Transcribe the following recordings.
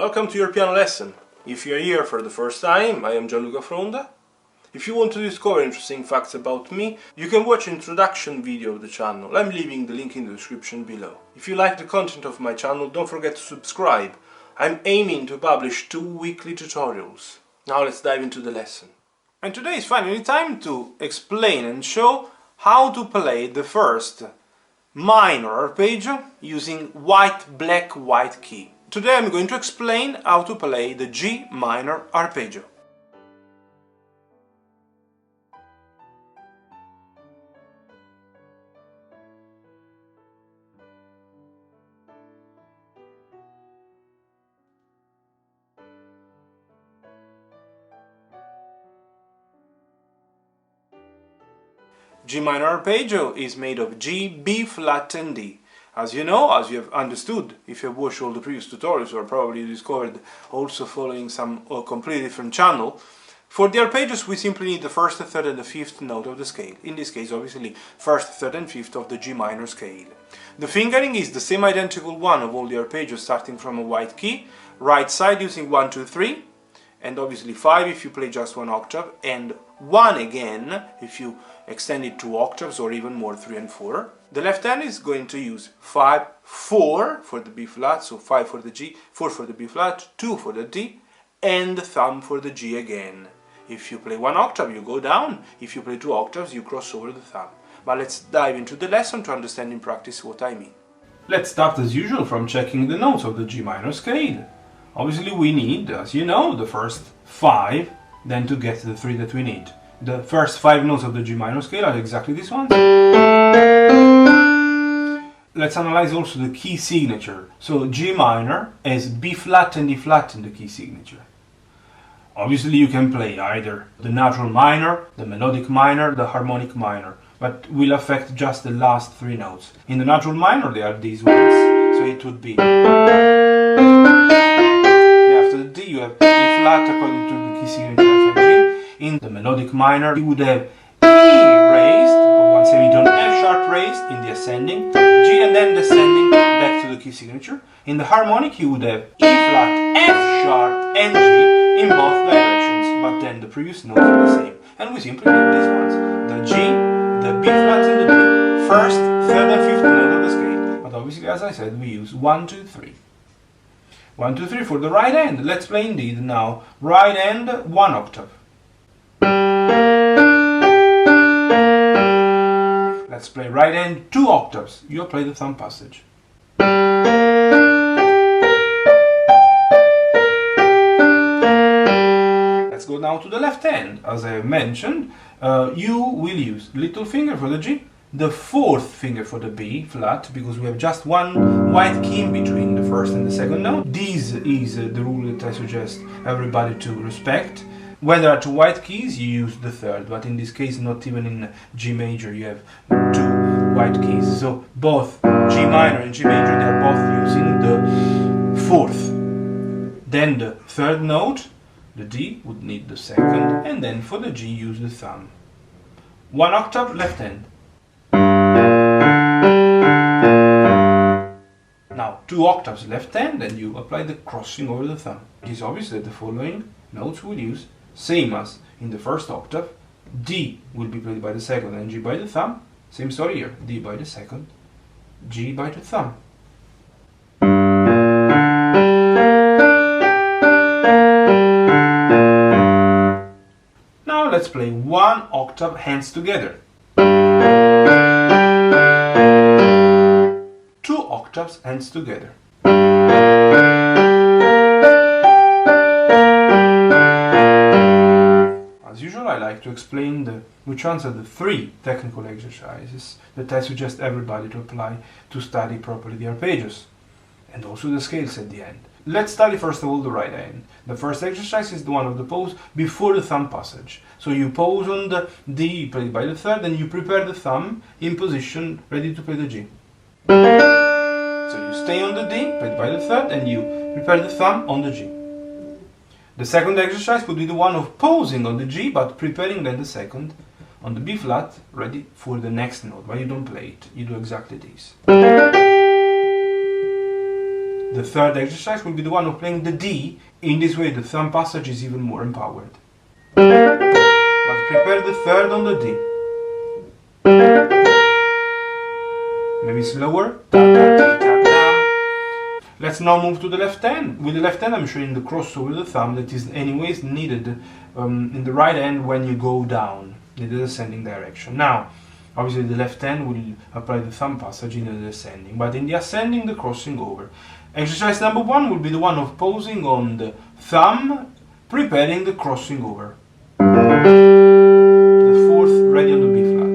Welcome to your piano lesson. If you're here for the first time, I am Gianluca Fronda. If you want to discover interesting facts about me, you can watch an introduction video of the channel. I'm leaving the link in the description below. If you like the content of my channel, don't forget to subscribe. I'm aiming to publish 2 weekly tutorials. Now let's dive into the lesson. And today is finally time to explain and show how to play the first minor arpeggio using white, black, white key. Today I'm going to explain how to play the G minor arpeggio. G minor arpeggio is made of G, B flat and D. As you know, as you have understood, if you have watched all the previous tutorials or probably discovered also following some completely different channel, for the arpeggios we simply need the first, the third and the fifth note of the scale. In this case, obviously, first, third and fifth of the G minor scale. The fingering is the same identical one of all the arpeggios starting from a white key, right side using 1, 2, 3, and obviously 5 if you play just one octave, and 1 again if you extend it 2 octaves or even more, 3 and 4. The left hand is going to use 5, 4 for the B flat, so 5 for the G, 4 for the B flat, 2 for the D, and the thumb for the G again. If you play 1 octave, you go down. If you play 2 octaves, you cross over the thumb. But let's dive into the lesson to understand in practice what I mean. Let's start as usual from checking the notes of the G minor scale. Obviously we need, as you know, the first 5, then to get the 3 that we need. The first 5 notes of the G minor scale are exactly these ones. Let's analyze also the key signature. So G minor has B flat and D flat in the key signature. Obviously you can play either the natural minor, the melodic minor, the harmonic minor, but will affect just the last 3 notes. In the natural minor they are these ones, so it would be. After the D you have E flat according to the key signature F and G. In the melodic minor you would have E raised, or one semitone F sharp raised in the ascending, G and then descending back to the key signature. In the harmonic you would have E flat, F sharp and G in both directions, but then the previous notes are the same. And we simply need these ones, the G, the B flat and the B, first, third and fifth note of the scale. But obviously, as I said, we use 1, 2, 3. 1, 2, 3 for the right hand. Let's play indeed now right hand 1 octave. Let's play right hand 2 octaves. You'll play the thumb passage. Let's go now to the left hand. As I mentioned, you will use little finger for the G, the 4th finger for the B flat, because we have just one white key in between the first and the second note. This is the rule that I suggest everybody to respect. When there are 2 white keys, you use the 3rd, but in this case, not even in G major, you have 2 white keys. So both G minor and G major, they are both using the 4th. Then the 3rd note, the D, would need the 2nd, and then for the G, use the thumb. 1 octave, left hand. Now 2 octaves left hand, and you apply the crossing over the thumb. It is obvious that the following notes we'll use, same as in the first octave. D will be played by the 2nd and G by the thumb. Same story here, D by the 2nd, G by the thumb. Now let's play 1 octave hands together. 2 octaves hands together. As usual, I like to explain which ones are the 3 technical exercises that I suggest everybody to apply to study properly the arpeggios, and also the scales at the end. Let's study first of all the right hand. The first exercise is the one of the pose before the thumb passage. So you pose on the D played by the 3rd, and you prepare the thumb in position ready to play the G. So you stay on the D played by the 3rd, and you prepare the thumb on the G. The second exercise would be the one of posing on the G, but preparing then the 2nd on the B flat, ready for the next note, but you don't play it, you do exactly this. The third exercise will be the one of playing the D. In this way the thumb passage is even more empowered. But prepare the third on the D. Maybe slower. Ta, ta, ti, ta, ta. Let's now move to the left hand. With the left hand I'm showing the cross over the thumb that is anyways needed in the right hand when you go down in the descending direction. Now, obviously the left hand will apply the thumb passage in the descending, but in the ascending the crossing over. Exercise number 1 will be the one of pausing on the thumb, preparing the crossing over. The fourth ready on the B flat.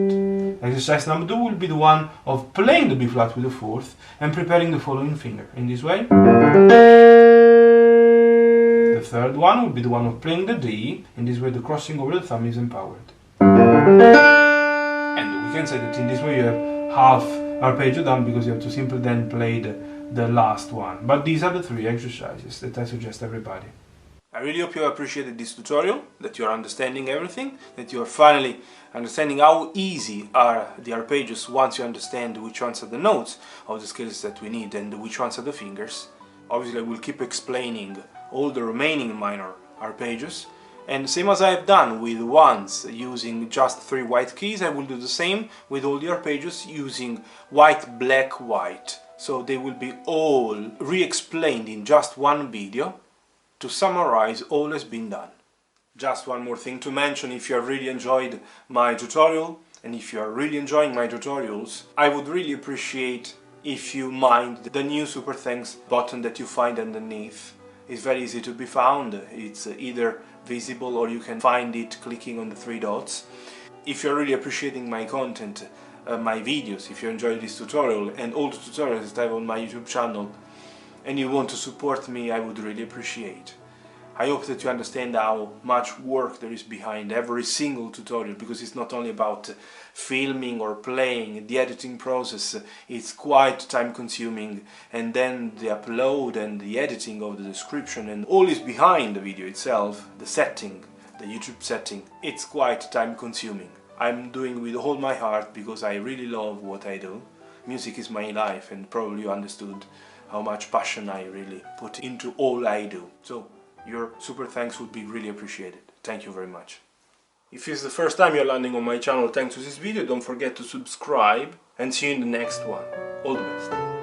Exercise number 2 will be the one of playing the B flat with the fourth and preparing the following finger. In this way. The third one will be the one of playing the D. In this way the crossing over the thumb is empowered. And we can say that in this way you have half arpeggio done, because you have to simply then play the last one. But these are the 3 exercises that I suggest everybody. I really hope you appreciated this tutorial, that you are understanding everything, that you are finally understanding how easy are the arpeggios once you understand which ones are the notes of the scales that we need and which ones are the fingers. Obviously I will keep explaining all the remaining minor arpeggios, and same as I have done with ones using just 3 white keys, I will do the same with all the arpeggios using white, black, white. So they will be all re-explained in just one video to summarize all has been done. Just one more thing to mention: if you have really enjoyed my tutorial, and if you are really enjoying my tutorials, I would really appreciate if you mind the new super thanks button that you find underneath. It's very easy to be found. It's either visible or you can find it clicking on the 3 dots. If you're really appreciating my content, my videos, if you enjoy this tutorial and all the tutorials that I have on my YouTube channel, and you want to support me, I would really appreciate. I hope that you understand how much work there is behind every single tutorial, because it's not only about filming or playing. The editing process, it's quite time consuming, and then the upload and the editing of the description and all is behind the video itself, the setting, the YouTube setting, it's quite time consuming. I'm doing with all my heart because I really love what I do. Music is my life, and probably you understood how much passion I really put into all I do. So your super thanks would be really appreciated. Thank you very much. If it's the first time you're landing on my channel thanks to this video, don't forget to subscribe, and see you in the next one. All the best.